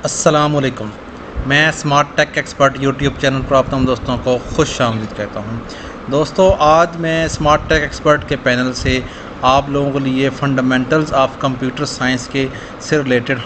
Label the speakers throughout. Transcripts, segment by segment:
Speaker 1: अस्सलामुअलैकुम। मैं smart tech expert YouTube channel पर आप तमाम दोस्तों को खुश आमदीद कहता हूं। दोस्तों, आज मैं स्मार्ट टेक एक्सपर्ट के पैनल से आप लोगों के लिए फंडामेंटल्स ऑफ कंप्यूटर साइंस के से रिलेटेड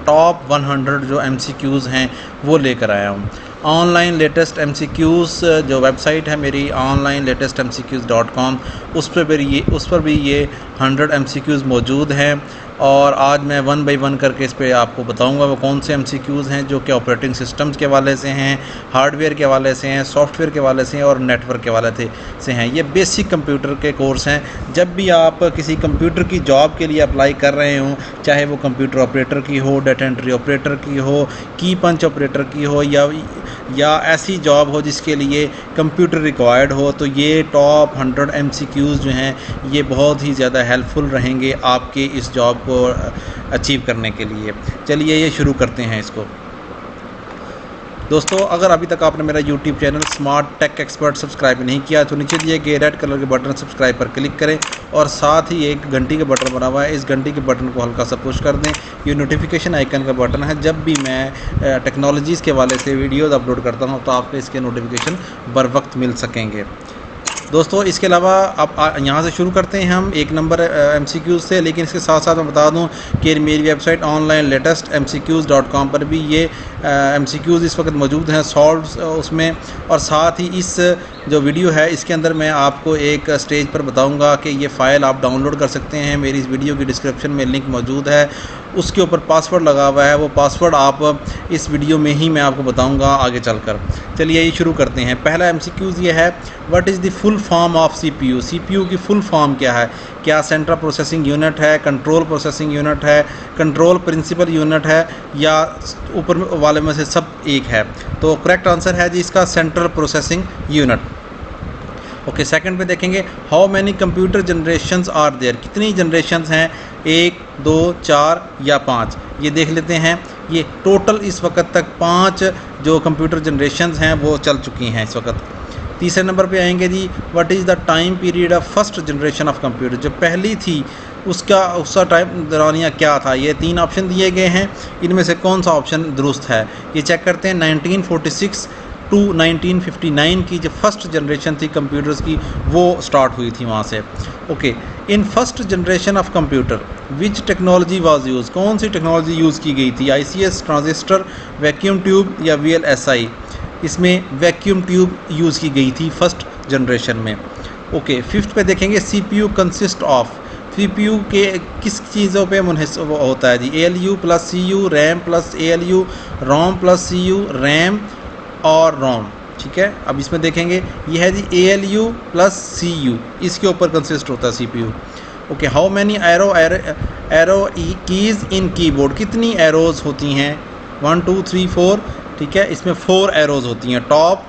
Speaker 1: टॉप 100 जो MCQs हैं वो लेकर आया हूं। ऑनलाइन लेटेस्ट MCQs जो वेबसाइट है मेरी ऑनलाइन लेटेस्ट MCQs.com, उस पर भी ये 100 MCQs मौजूद हैं और आज मैं वन बाई वन करके इस पे आपको बताऊंगा वो कौन से MCQs हैं जो कि ऑपरेटिंग सिस्टम्स के हवाले से हैं, हार्डवेयर के हवाले से हैं, सॉफ्टवेयर के हवाले से हैं और नेटवर्क के हवाले से हैं। ये बेसिक कंप्यूटर के कोर्स हैं। जब भी आप किसी कंप्यूटर की जॉब के लिए अप्लाई कर रहे हों, चाहे वो कंप्यूटर ऑपरेटर की हो, डाटा एंट्री ऑपरेटर की हो, की पंच ऑपरेटर की हो या ऐसी जॉब हो जिसके लिए कंप्यूटर रिक्वायर्ड हो, तो ये टॉप 100 MCQs जो हैं ये बहुत ही ज़्यादा हेल्पफुल रहेंगे आपके इस जॉब को अचीव करने के लिए। चलिए ये शुरू करते हैं इसको। दोस्तों, अगर अभी तक आपने मेरा YouTube channel smart tech expert subscribe नहीं किया तो नीचे दिए गए रेड कलर के बटन सब्सक्राइब पर क्लिक करें और साथ ही एक घंटी का बटन बना हुआ है, इस घंटी के बटन को हल्का सा पुश कर दें। ये नोटिफिकेशन आइकन का बटन है। जब भी मैं टेक्नोलॉजीज़ के हवाले से वीडियोज़ अपलोड करता हूँ तो आपको इसके नोटिफिकेशन बर वक्त मिल सकेंगे। दोस्तों, इसके अलावा अब यहाँ से शुरू करते हैं हम एक नंबर MCQs से, लेकिन इसके साथ साथ मैं बता दूँ कि मेरी वेबसाइट ऑनलाइन लेटेस्ट MCQs.com पर भी ये MCQs इस वक्त मौजूद हैं सॉल्व उसमें। और साथ ही इस जो वीडियो है इसके अंदर मैं आपको एक स्टेज पर बताऊंगा कि ये फ़ाइल आप डाउनलोड कर सकते हैं। मेरी इस वीडियो की डिस्क्रिप्शन में लिंक मौजूद है, उसके ऊपर पासवर्ड लगा हुआ है। वो पासवर्ड आप इस वीडियो में ही मैं आपको बताऊंगा आगे चलकर। चलिए ये शुरू करते हैं। पहला MCQs ये है, what is the full form of CPU। CPU की फुल फॉर्म क्या है? क्या सेंट्रल प्रोसेसिंग यूनिट है, कंट्रोल प्रोसेसिंग यूनिट है, कंट्रोल प्रिंसिपल यूनिट है, या ऊपर वाले में से सब एक है? तो करेक्ट आंसर है जी इसका central processing unit. Okay, second पे देखेंगे, how many computer generations are there. कितनी जनरेशंस हैं? 1, 2, 4 या 5? ये देख लेते हैं। ये टोटल इस वक्त तक 5 जो कंप्यूटर जनरेशंस हैं वो चल चुकी हैं इस वक्त। तीसरे नंबर पे आएंगे जी, what is the time period of first generation of computer. जो पहली थी उसका टाइम दौरानिया क्या था? ये 3 ऑप्शन दिए गए हैं, इनमें से कौन सा ऑप्शन दुरुस्त है ये चेक करते हैं। 1946 टू 1959 की जो फर्स्ट जनरेशन थी कंप्यूटर्स की वो स्टार्ट हुई थी वहाँ से। Okay, in first generation of computer which technology was use. कौन सी टेक्नोलॉजी यूज़ की गई थी? ICS, ट्रांजिस्टर, वैक्यूम ट्यूब या VLSI। इसमें वैक्यूम ट्यूब यूज़ की गई थी फर्स्ट जनरेशन में। ओके, फिफ्थ पे देखेंगे, CPU कंसिस्ट ऑफ। CPU के किस चीज़ों पे मुनहसर होता है जी? ALU plus CU, RAM plus ALU, रोम प्लस CU, रैम और रोम। ठीक है, अब इसमें देखेंगे ये है जी ALU प्लस CU, इसके ऊपर कंसिस्ट होता है CPU। Okay, how many arrow keys in keyboard. कितनी एरोज़ होती हैं? 1, 2, 3, 4। ठीक है, इसमें 4 एरोज़ होती हैं, टॉप,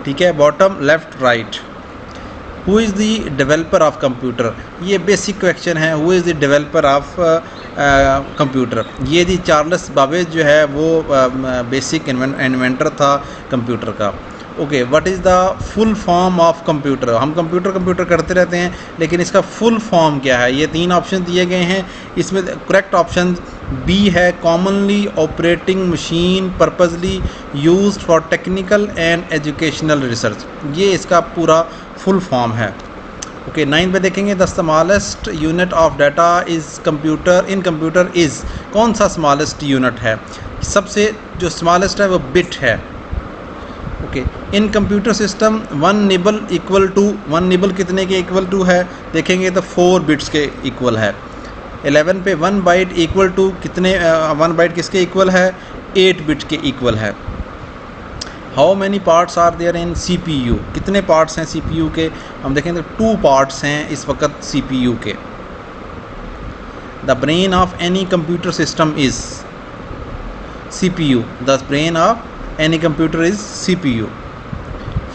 Speaker 1: ठीक है, bottom, left, right. Who is the developer of computer. ये बेसिक क्वेश्चन है, who is the developer of computer. ये जी चार्ल्स बाबेज जो है वो बेसिक इन्वेंटर था कंप्यूटर का। Okay, what is the full form of computer. हम कंप्यूटर करते रहते हैं, लेकिन इसका फुल फॉर्म क्या है? ये 3 ऑप्शन दिए गए हैं, इसमें करेक्ट ऑप्शन B है, commonly operating machine purposely used for technical and educational research. ये इसका पूरा फुल फॉर्म है। ओके, 9 पे देखेंगे, the smallest unit of data is computer in computer is. कौन सा स्मॉलेस्ट यूनिट है? सबसे जो स्मॉलेस्ट है वो बिट है। Okay, in computer system 1 nibble equal to. 1 nibble कितने के इक्वल टू है? देखेंगे तो 4 बिट्स के इक्वल है। 11 पे 1 बाइट इक्वल टू कितने 1 बाइट किसके इक्वल है? 8 बिट के इक्वल है। How many parts are there in CPU। कितने पार्ट्स हैं CPU के? हम देखेंगे 2 पार्ट्स हैं इस वक्त CPU के। The brain of any computer system is CPU। The brain of any computer is CPU।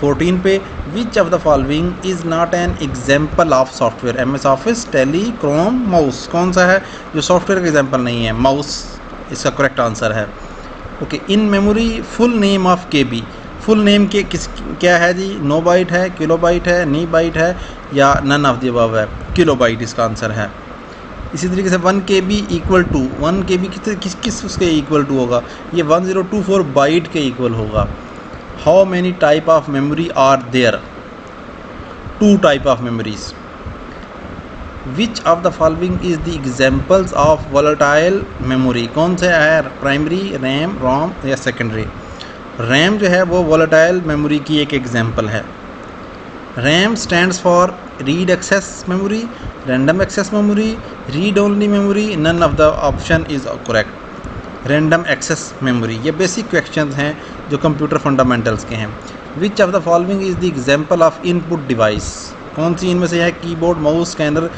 Speaker 1: 14 पे, विच of the following is not an example of software. MS office, tally, Chrome, mouse. कौन सा है जो software का example नहीं है? Mouse इसका correct answer है। Okay, in memory full name of KB। Full name के क्या है जी? नो बाइट है, किलो बाइट है, नी बाइट है या नन ऑफ द अबव है? किलो बाइट इसका आंसर है। इसी तरीके से 1 KB इक्वल टू 1 KB किस उसके इक्वल टू होगा, ये 1024 बाइट के इक्वल होगा। How many type of memory are there, 2 type of memories. Which of the following is the examples of volatile memory, कौन सा है, प्राइमरी, रैम, रोम या सेकेंडरी। रैम जो है वो वोलेटाइल मेमोरी की एक एग्जाम्पल है। RAM stands for read access memory, random access memory, read only memory, none of the option is correct. Random access memory, ये बेसिक क्वेश्चंस हैं जो कंप्यूटर फंडामेंटल्स के हैं। Which of the following is the example of input device, कौन सी इनमें से है, कीबोर्ड, माउस, स्कैनर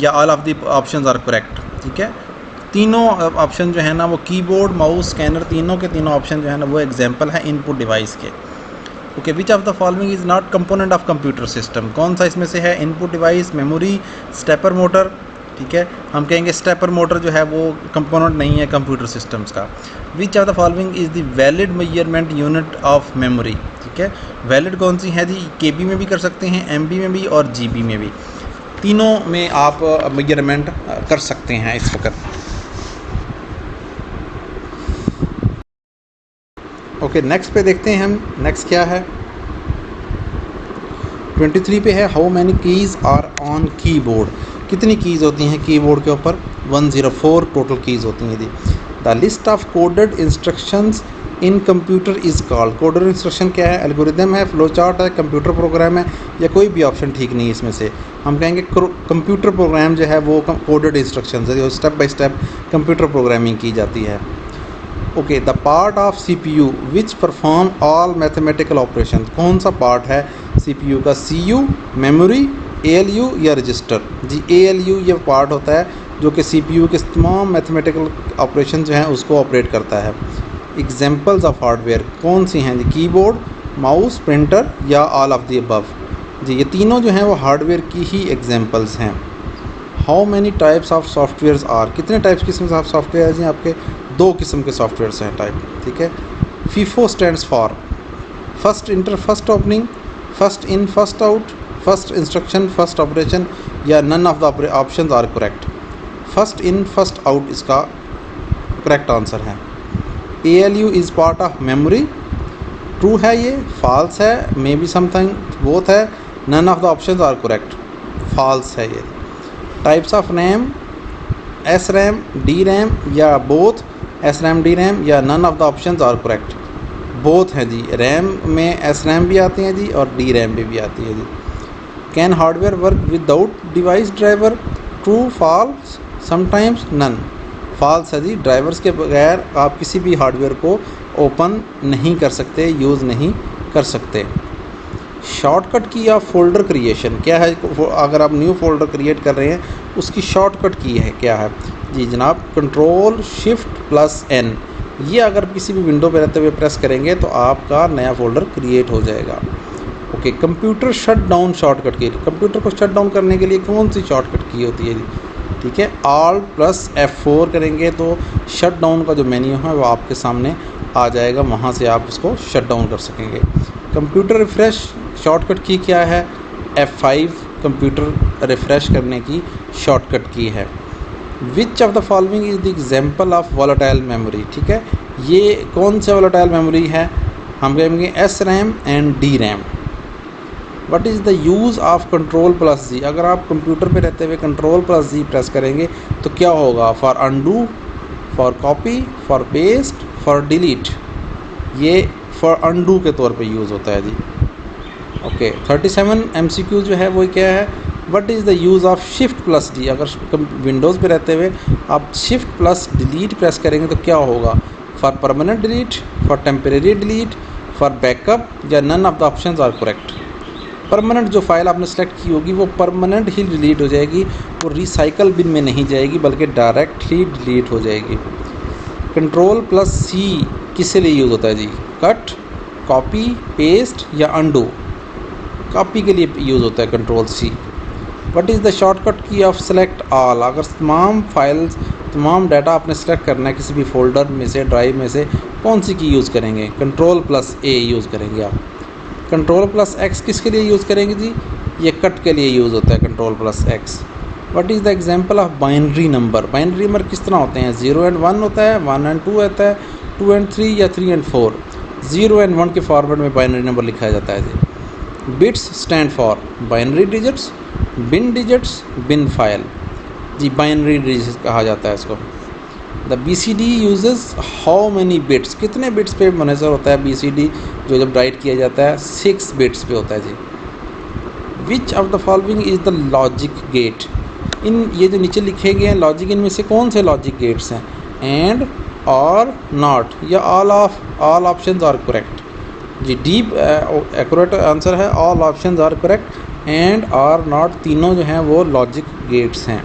Speaker 1: या all of the options are correct. ठीक है, तीनों ऑप्शन जो है ना वो कीबोर्ड, माउस, स्कैनर, तीनों के तीनों ऑप्शन जो है ना वो एग्जाम्पल है इनपुट डिवाइस के। Okay, which of the following is not component of computer system, कौन सा इसमें से है, input device, memory, stepper motor. ठीक है, हम कहेंगे स्टेपर मोटर जो है वो कंपोनेंट नहीं है कंप्यूटर सिस्टम्स का। विच of the following is the valid measurement unit of memory. ठीक है, वैलिड कौन सी है जी, KB में भी कर सकते हैं, MB में भी और GB में भी, तीनों में आप मेजरमेंट कर सकते हैं इस वक्त। ओके, नेक्स्ट पे देखते हैं हम, नेक्स्ट क्या है, 23 पे है, how many keys are on keyboard, कितनी कीज़ होती हैं कीबोर्ड के ऊपर, 104 टोटल कीज़ होती हैं जी। The list of coded instructions in computer is called, coded instruction क्या है, एल्गोरिदम है, फ्लो चार्ट है, कंप्यूटर प्रोग्राम है, या कोई भी ऑप्शन ठीक नहीं है इसमें से। हम कहेंगे कंप्यूटर प्रोग्राम जो है वो कोडेड इंस्ट्रक्शन है, जो step by step computer programming की जाती है। Okay, the part of CPU which perform all mathematical operation, कौन सा पार्ट है CPU का, CU, मेमोरी, ALU या रजिस्टर जी। ALU ये पार्ट होता है जो कि CPU के तमाम मैथमेटिकल ऑपरेशन जो हैं उसको ऑपरेट करता है। एग्जाम्पल्स ऑफ हार्डवेयर कौन सी हैं जी, कीबोर्ड, माउस, प्रिंटर या ऑल ऑफ द अबव जी, ये तीनों जो हैं वो हार्डवेयर की ही एग्जाम्पल्स हैं। How many types of softwares are, कितने टाइप्स किस्म ऑफ सॉफ्टवेयर हैं आपके, 2 किस्म के सॉफ्टवेयर्स हैं टाइप। ठीक है, FIFO stands for first enter first opening, first in first out, first instruction first operation या none of the options are correct. First in first out इसका करेक्ट आंसर है। ALU is part of memory, true है ये, false है, may be something both है, none of the options are correct, false है ये। Types of RAM, SRAM, DRAM या both, SRAM DRAM या none of the options are correct, both हैं जी। RAM में SRAM भी आती हैं जी और DRAM भी आती है जी। Can hardware work without device driver, true, false, sometimes, none, false है जी। ड्राइवर्स के बगैर आप किसी भी हार्डवेयर को ओपन नहीं कर सकते, यूज़ नहीं कर सकते। शॉर्टकट की या फोल्डर क्रिएशन क्या है, अगर आप न्यू फोल्डर क्रिएट कर रहे हैं उसकी शॉर्टकट की है क्या है जी जनाब, कंट्रोल शिफ्ट प्लस N, ये अगर किसी भी विंडो पे रहते हुए प्रेस करेंगे तो आपका नया फोल्डर क्रिएट हो जाएगा। Okay, computer shut down shortcut की, कंप्यूटर को शट डाउन करने के लिए कौन सी शॉर्टकट की होती है जी, ठीक है, Alt + F4 करेंगे तो शट डाउन का जो मेन्यू है वो आपके सामने आ जाएगा, वहाँ से आप उसको शट डाउन कर सकेंगे। कंप्यूटर रिफ़्रेश शॉर्टकट की क्या है, F5 कंप्यूटर रिफ़्रेश करने की शॉर्टकट की है। विच of the following is the example of volatile memory, ठीक है, ये कौन सा वोलेटाइल मेमोरी है, हम कहेंगे SRAM and DRAM। What is the use of Ctrl+G, अगर आप कंप्यूटर पे रहते हुए Ctrl+G प्रेस करेंगे तो क्या होगा, for undo, for copy, for paste, for delete, ये फॉर अनडू के तौर पे यूज़ होता है जी। ओके, 37 MCQ जो है वो क्या है, what is the use of Shift+D, अगर विंडोज़ पे रहते हुए आप Shift+Delete प्रेस करेंगे तो क्या होगा, for permanent delete, for temporary delete, for backup या none of the options are correct. Permanent जो फाइल आपने सेलेक्ट की होगी वो परमानेंट ही डिलीट हो जाएगी, वो रिसाइकल बिन में नहीं जाएगी बल्कि डायरेक्टली डिलीट हो जाएगी। Ctrl+C किसके लिए यूज़ होता है जी, कट, कॉपी, पेस्ट या अनडू, कॉपी के लिए यूज़ होता है Ctrl+C। What is the shortcut की ऑफ सेलेक्ट ऑल, अगर तमाम फाइल्स तमाम डाटा आपने सेलेक्ट करना है किसी भी फोल्डर में से, ड्राइव में से, कौन सी की यूज़ करेंगे, Ctrl+A यूज़ करेंगे आप। Ctrl+X किसके लिए यूज़ करेंगे जी, ये कट के लिए यूज़ होता है Ctrl+X। What is the example of binary number? Binary number किस तरह होते हैं? 0 एंड 1 होता है, 1 एंड 2 होता है, 2 एंड 3 या 3 एंड 4। 0 एंड 1 के फॉर्मेट में बाइनरी नंबर लिखा जाता है जी। Bits stand for binary digits, bin digits, bin file जी, बाइनरी डिजिट्स कहा जाता है इसको। The BCD uses how many bits? कितने बिट्स पे मुनहसर होता है BCD जो जब राइट किया जाता है? 6 बिट्स पे होता है जी। Which of the following is the logic gate? इन ये जो नीचे लिखे गए हैं लॉजिक, इनमें से कौन से लॉजिक गेट्स हैं? एंड, और, नॉट या ऑल ऑप्शंस आर करेक्ट जी। डीप एक्यूरेट आंसर है all options are correct. And, or, not तीनों जो हैं वो लॉजिक गेट्स हैं।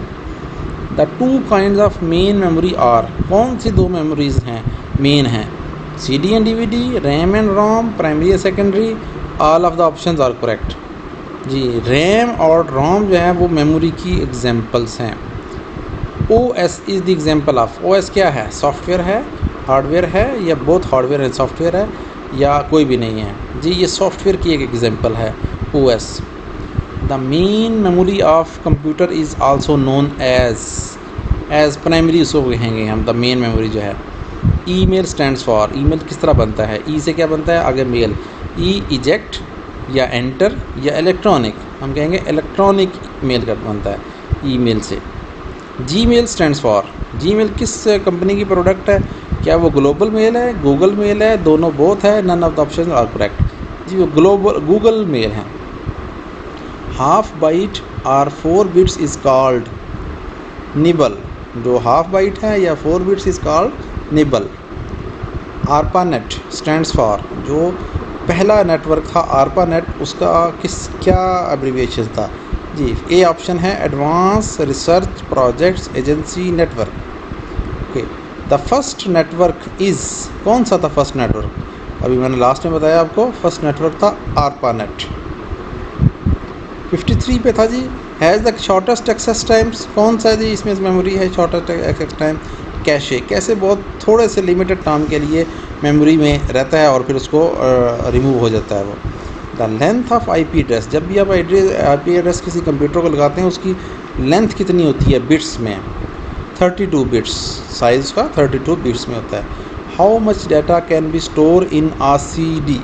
Speaker 1: The 2 kinds of main memory are? कौन सी 2 मेमोरीज हैं मेन हैं? CD and DVD, RAM and ROM, primary या secondary? All of the options are correct जी। रैम और रोम जो है वो मेमोरी की एग्जांपल्स हैं। OS is the example of? OS क्या है? सॉफ्टवेयर है, हार्डवेयर है, या बोथ हार्डवेयर एंड सॉफ्टवेयर है, या कोई भी नहीं है जी? ये सॉफ्टवेयर की एक एग्जांपल है OS। The main memory of computer is also known as primary, उसको कहेंगे हम द मेन मेमोरी जो है। Email stands for? ईमेल किस तरह बनता है? ई से क्या बनता है आगे मेल, ई इजेक्ट या एंटर या इलेक्ट्रॉनिक, हम कहेंगे इलेक्ट्रॉनिक मेल का बनता है ईमेल से। Gmail stands for? जीमेल किस कंपनी की प्रोडक्ट है? क्या वो ग्लोबल मेल है, गूगल मेल है, दोनों बोथ है? None of the option are correct जी, वो गूगल मेल है। हाफ बाइट और 4 बिट्स इज कॉल्ड निबल? जो हाफ बाइट है या 4 bits is called nibble. ARPANET stands for? जो पहला नेटवर्क था ARPANET, उसका क्या एब्रीविएशन था जी? ए ऑप्शन है advance research projects agency network. Okay, the first network is? कौन सा था फर्स्ट नेटवर्क? अभी मैंने लास्ट में बताया आपको, फर्स्ट नेटवर्क था ARPANET। 53 पे था जी। Has the shortest access times? कौन सा जी इसमें मेमोरी है शॉर्टेस्ट एक्सेस टाइम? कैशे बहुत थोड़े से लिमिटेड टाइम के लिए मेमोरी में रहता है और फिर उसको रिमूव हो जाता है वो। The length of IP address? जब भी आप IP एड्रेस किसी कंप्यूटर को लगाते हैं उसकी लेंथ कितनी होती है बिट्स में? 32 बिट्स, साइज़ का 32 बिट्स में होता है। How much data can be store in CD?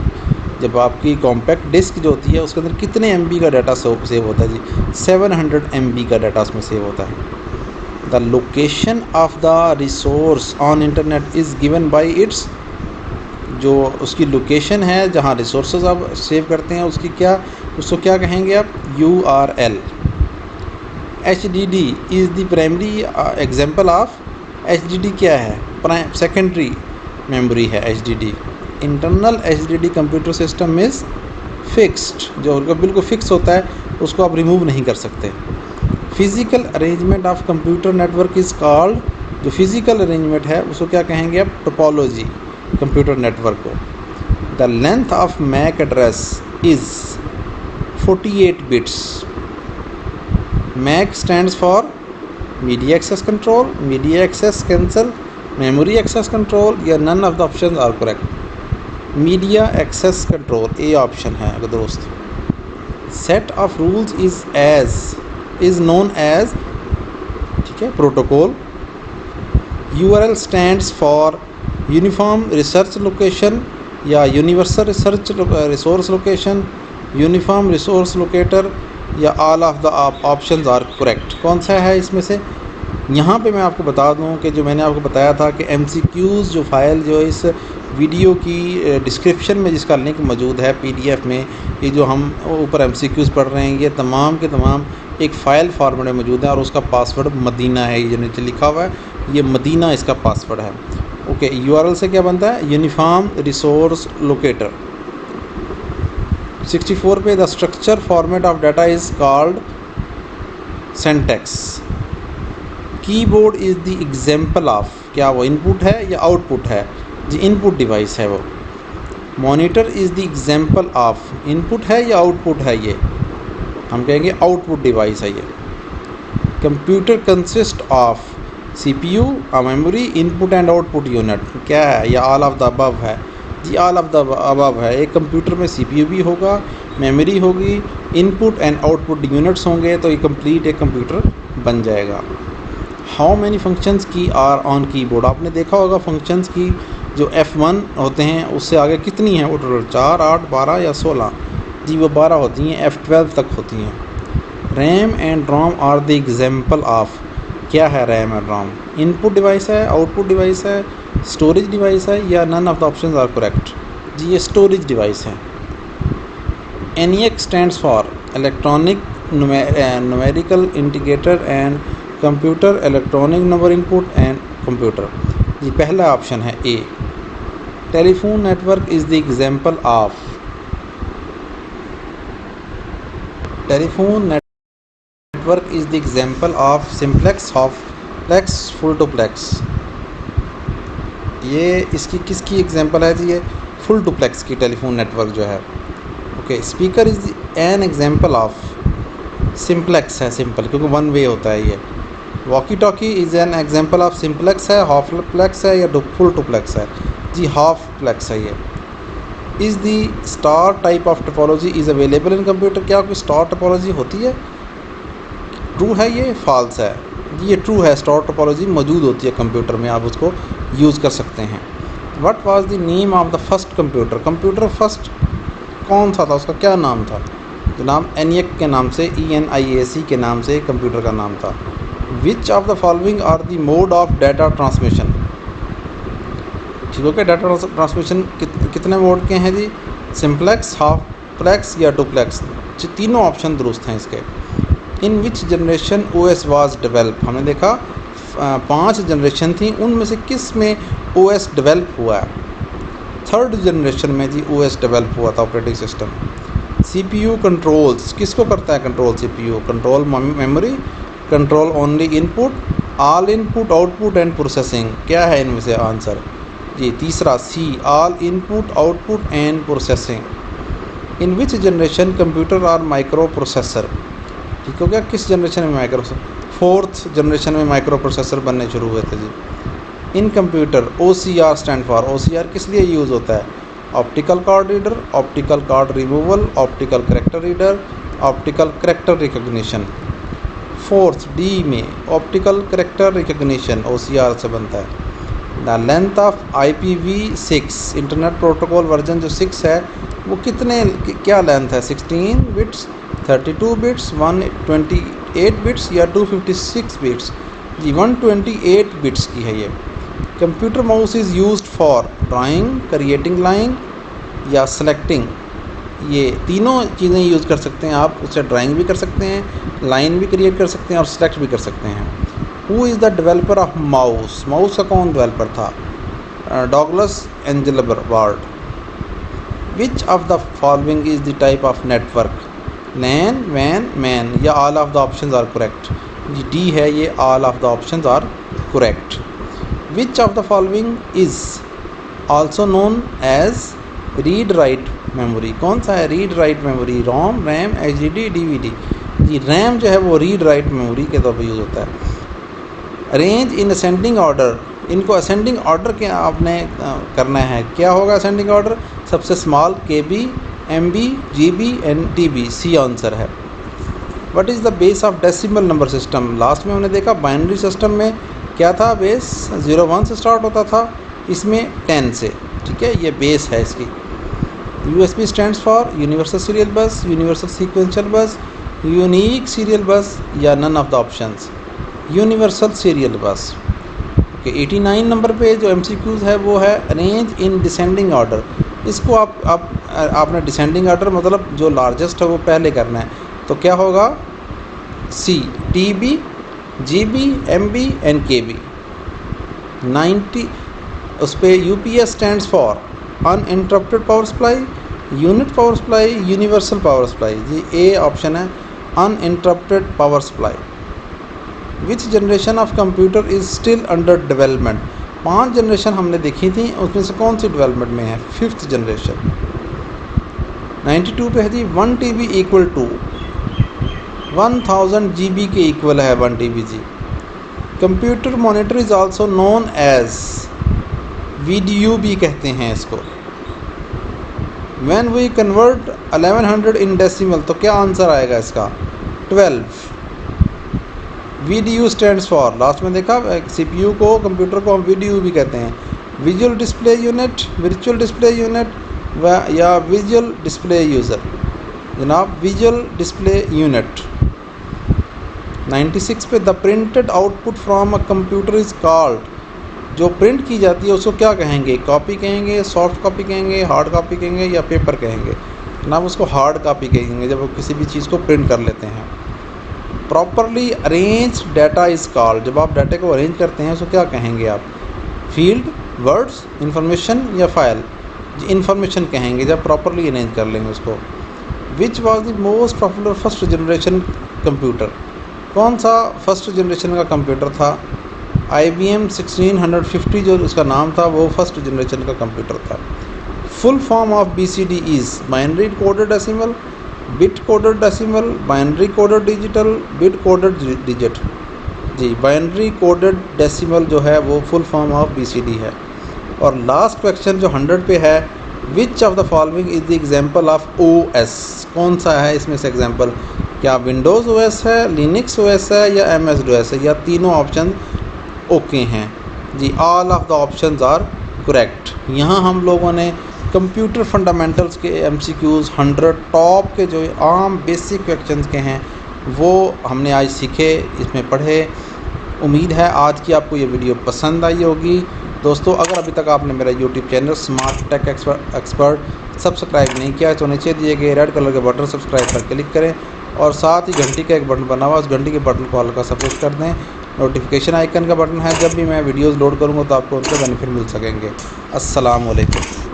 Speaker 1: जब आपकी कॉम्पैक्ट डिस्क जो होती है उसके अंदर कितने MB का डाटा सेव होता है जी? 700 MB का डाटा उसमें सेव होता है। The location of the resource on internet is given by its? जो उसकी लोकेशन है जहाँ रिसोर्सेज आप सेव करते हैं उसको क्या कहेंगे आप? URL। HDD is the primary example of? HDD क्या है? सेकेंडरी मेमोरी है HDD। Internal HDD computer system is fixed? जो बिल्कुल फिक्स होता है उसको आप रिमूव नहीं कर सकते। Physical arrangement of computer network is called? जो फिज़िकल अरेंजमेंट है उसको क्या कहेंगे आप? टोपोलॉजी कंप्यूटर नेटवर्क को। The length of MAC address is 48 bits. MAC stands for? Media access control, media access cancel, memory access control, या none of the option are correct? Media access control A option है अगर दोस्त। Set of rules is known as? ठीक है, protocol. URL stands for? Uniform research location या universal resource location, uniform resource locator, या all of the options are correct? कौन सा है इसमें से? यहाँ पे मैं आपको बता दूँ कि जो मैंने आपको बताया था कि MCQs जो फाइल जो इस वीडियो की डिस्क्रिप्शन में जिसका लिंक मौजूद है PDF में, ये जो हम ऊपर MCQs पढ़ रहे हैं ये तमाम के तमाम एक फ़ाइल फॉर्मेट में मौजूद है और उसका पासवर्ड मदीना है, ये जो नीचे लिखा हुआ है ये मदीना इसका पासवर्ड है। ओके, URL से क्या बनता है? Uniform resource locator. 64 पे the structure format of data is called syntax. Keyboard is the example of? क्या वो इनपुट है या आउटपुट है जी? इनपुट डिवाइस है वो। Monitor is the example of? Input है या आउटपुट है ये? हम कहेंगे आउटपुट डिवाइस है ये। Computer consist of? CPU और memory, input and output unit. क्या है? या ऑल ऑफ द अबव है जी? ऑल ऑफ द अबव है। एक कंप्यूटर में CPU भी होगा, मेमोरी होगी, इनपुट एंड आउटपुट यूनिट्स होंगे, तो ये कंप्लीट एक कंप्यूटर बन जाएगा। हाउ मैनी फंक्शंस की आर ऑन कीबोर्ड, आपने देखा होगा फंक्शंस की जो F1 होते हैं उससे आगे कितनी हैं वो टोटल 4, 8, 12 या 16, जी वो 12 होती हैं, F12 तक होती हैं। RAM and ROM are the example of, क्या है RAM and ROM? Input device है, आउटपुट डिवाइस है, स्टोरेज डिवाइस है, या none of the options are correct? जी ये स्टोरेज डिवाइस है। ENIAC stands for electronic numerical integrator and computer electronic number input and computer, जी पहला ऑप्शन है A. Telephone network is the example of, telephone network is the example of simplex, halfplex, full duplex. ये इसकी किसकी example है जी? ये full duplex की telephone network जो है। Okay, speaker is an example of, simplex है, सिंपल क्योंकि वन वे होता है ये। Walkie talkie is an example of simplex है, हाफप्लेक्स है या फुल डुप्लेक्स है? जी हाफप्लेक्स है ये। Is the star type of topology is available in computer, क्या कोई स्टार टोपोलॉजी होती है? ट्रू है ये, फॉल्स है? ये ट्रू है, स्टार टोपोलॉजी मौजूद होती है कंप्यूटर में, आप उसको यूज़ कर सकते हैं। What was the name of the first computer, computer first कौन सा था, उसका क्या नाम था? जनाब ENIAC के नाम से, ENIAC के नाम से कंप्यूटर का नाम था। Which of the following are the mode of data transmission, ठीक हो गया। डाटा ट्रांसमिशन कितने मोड के हैं जी? सिंप्लेक्स, हाफप्लेक्स या डुप्लेक्स, तीनों ऑप्शन दुरुस्त हैं इसके। In which generation OS was develop, हमने देखा 5 जनरेशन थी, उनमें से किस में OS डेवलप हुआ है? थर्ड जनरेशन में जी OS डेवलप हुआ था, ऑपरेटिंग सिस्टम। CPU कंट्रोल्स किसको करता है control? CPU control memory, control only input, all input, output and processing, क्या है इनमें से आंसर? जी तीसरा C, all input, output and processing. In which generation computer are micro processor, ठीक हो गया। किस जनरेशन में माइक्रो, फोर्थ जनरेशन में माइक्रो प्रोसेसर बनने शुरू हुए थे जी। In computer OCR stand for, OCR किस लिए यूज़ होता है? Optical card reader, optical card removal, optical character reader, optical character recognition. Fourth D में ऑप्टिकल करेक्टर रिकग्निशन OCR से बनता है। The length of IPv6 internet protocol version जो 6 है वो कितने, क्या लेंथ है? 16 बिट्स, 32 बिट्स, 128 बिट्स या 256 बिट्स? जी 128 बिट्स की है ये। Computer mouse is used for drawing, creating line या सेलेक्टिंग, ये तीनों चीज़ें यूज़ कर सकते हैं आप, उससे ड्राइंग भी कर सकते हैं, लाइन भी क्रिएट कर सकते हैं और सेलेक्ट भी कर सकते हैं। Who is the developer of mouse, mouse का कौन डेवलपर था? Douglas Engelbart. Which of the following is the type of network? LAN, वैन, मैन या all of the options are correct? जी D है ये, all of the options are correct. Which of the following is also known as read write memory, कौन सा है read write memory? ROM, RAM, HDD, DVD? जी RAM जो है वो रीड राइट मेमोरी के तौर पर यूज़ होता है। अरेंज इन असेंडिंग ऑर्डर, इनको असेंडिंग ऑर्डर के आपने करना है, क्या होगा असेंडिंग ऑर्डर? सबसे small KB, MB, GB and TB, C answer है। What is the base of decimal number system, last में हमने देखा बाइनरी सिस्टम में क्या था बेस? 01 से स्टार्ट होता था, इसमें 10 से, ठीक है, ये बेस है इसकी। USB stands for universal serial bus, universal sequential bus, unique serial bus या none of the options? Universal serial bus. Okay 89 number पे जो MCQs है वो है अरेंज इन डिसेंडिंग ऑर्डर, इसको आपने डिसेंडिंग ऑर्डर मतलब जो लार्जेस्ट है वो पहले करना है, तो क्या होगा? C, TB, GB, MB and KB। 90 उस पर UPS stands for uninterrupted power supply, unit power supply, universal power supply? जी A ऑप्शन है, uninterrupted power supply. Which generation of computer is still under development, 5 generation हमने देखी थी, उसमें से कौन सी डेवलपमेंट में है? 5th generation. 92 पे है जी 1 TB इक्वल टू 1000 GB के इक्वल है 1 TB जी। Computer monitor is also known as, VDU भी कहते हैं इसको। When we convert 1100 in decimal, तो क्या आंसर आएगा इसका? 12। VDU स्टैंड्स फॉर, लास्ट में देखा CPU को, कंप्यूटर को हम VDU भी कहते हैं, visual display unit, virtual display unit या विजुअल डिस्प्ले यूज़र। जनाब विजुअल डिस्प्ले यूनिट। 96 पे the printed output from a computer is called, जो प्रिंट की जाती है उसको क्या कहेंगे? कॉपी कहेंगे, सॉफ्ट कॉपी कहेंगे, हार्ड कॉपी कहेंगे या पेपर कहेंगे? जनाब उसको हार्ड कॉपी कहेंगे जब वो किसी भी चीज़ को प्रिंट कर लेते हैं। Properly arrange data is called, जब आप डाटा को अरेंज करते हैं उसको क्या कहेंगे आप? फील्ड, वर्ड्स, इंफॉर्मेशन या फाइल? इंफॉर्मेशन कहेंगे जब प्रॉपरली अरेंज कर लेंगे उसको। Which was the most popular first generation computer, कौन सा फर्स्ट जनरेशन का कंप्यूटर था? IBM 1650 जो उसका नाम था वो फर्स्ट जनरेशन का कंप्यूटर था। Full form of BCD is binary coded decimal, bit coded decimal, binary coded digital, bit coded digit. जी बाइनरी कोडेड डेसिमल जो है वो फुल फॉर्म ऑफ BCD है। और लास्ट क्वेश्चन जो 100 पे है, विच of the following is the example of OS, कौन सा है इसमें से एग्जाम्पल? क्या विंडोज़ OS है, लिनक्स OS है या MS DOS है, या तीनों ऑप्शन ओके हैं? जी ऑल ऑफ द ऑप्शंस आर करेक्ट। यहाँ हम लोगों ने कंप्यूटर फंडामेंटल्स के MCQs 100 टॉप के जो आम बेसिक क्वेश्चंस के हैं वो हमने आज सीखे, इसमें पढ़े। उम्मीद है आज की आपको ये वीडियो पसंद आई होगी। दोस्तों अगर अभी तक आपने मेरा YouTube channel smart tech expert subscribe नहीं किया तो नीचे दिए गए रेड कलर के बटन सब्सक्राइब पर क्लिक करें और साथ ही घंटी का एक बटन बना हुआ, उस घंटी के बटन को हल्का सा प्रेस कर दें। नोटिफिकेशन आइकन का बटन है, जब भी मैं वीडियोज़ लोड करूँगा तो आपको उनसे बेनिफिट मिल सकेंगे। अस्सलाम वालेकुम।